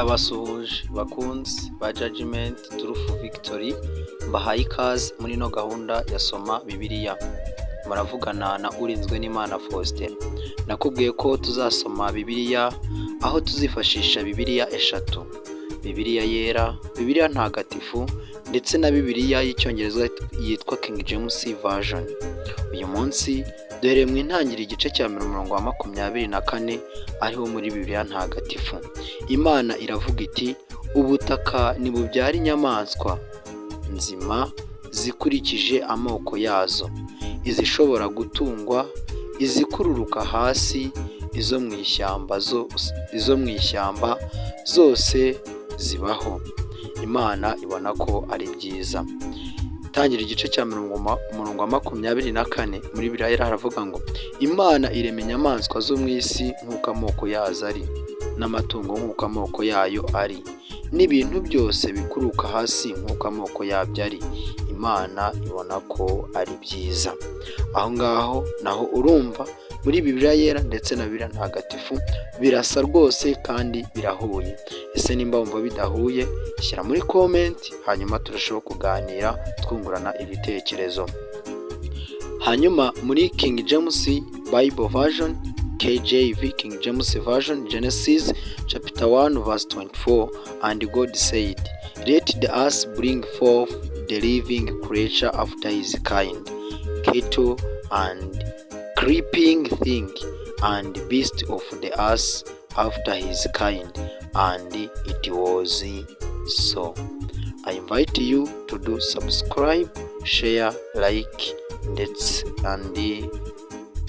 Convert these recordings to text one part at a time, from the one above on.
Abasuhuje bakunzi ba Judgment Truth Victory, mbahaye ikaze muri ino gahunda ya Soma Bibiliya. Muravugana na Urinzwe n'Imana Faustin. Nakubwiye ko tuzasoma Bibiliya, aho tuzifashisha Bibiliya eshatu: Bibiliya yera, Bibiliya ntagatifu ndetse na Bibiliya y'Icyongereza yitwa King James Version. Uyu munsi duhereye mu intangiriro igice cya 24 ariho muri Bibiliya ntagatifu. Imana iravuga iti: ubutaka nibubyara inyamaswa nzima zikurikije amoko yazo, izishobora gutungwa, izikururuka hasi, izo mu ishyamba zose zibaho. Imana ibona ko ari byiza. Tangira igice cya 24 muri Bibiliya haravuga ngo: Imana irema inyamaswa zo mu isi nk'uko amoko yazo ari, n'amatungo nk'uko amoko yayo ari, n'ibintu byose bikuruka hasi nk'uko amoko yabyo ari. Imana ibona ko ari byiza. Aho ngaho naho urumva muri Bibiliya yera ndetse na Bibiliya ntagatifu birasa rwose kandi birahuye. Ese nimba wumva bidahuye, shyira muri comment hanyuma turusheho kuganira twungurana ibitekerezo. Hanyuma muri King James Bible Version, KJV King James Version, Genesis chapter 1 verse 24, and God said, let the earth bring forth the living creature after his kind, cattle and creeping thing, and beast of the earth after his kind, and it was so. I invite you to do subscribe, share, like ndetse and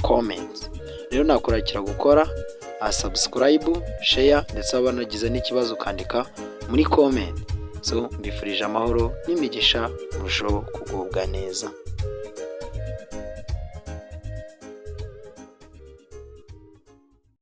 comment. Rero nakurakira gukora subscribe, share ndetse abanagize n'ikibazo ukandika muri comment. So mbifurije amahoro n'imigisha, murushaho kugubwa neza.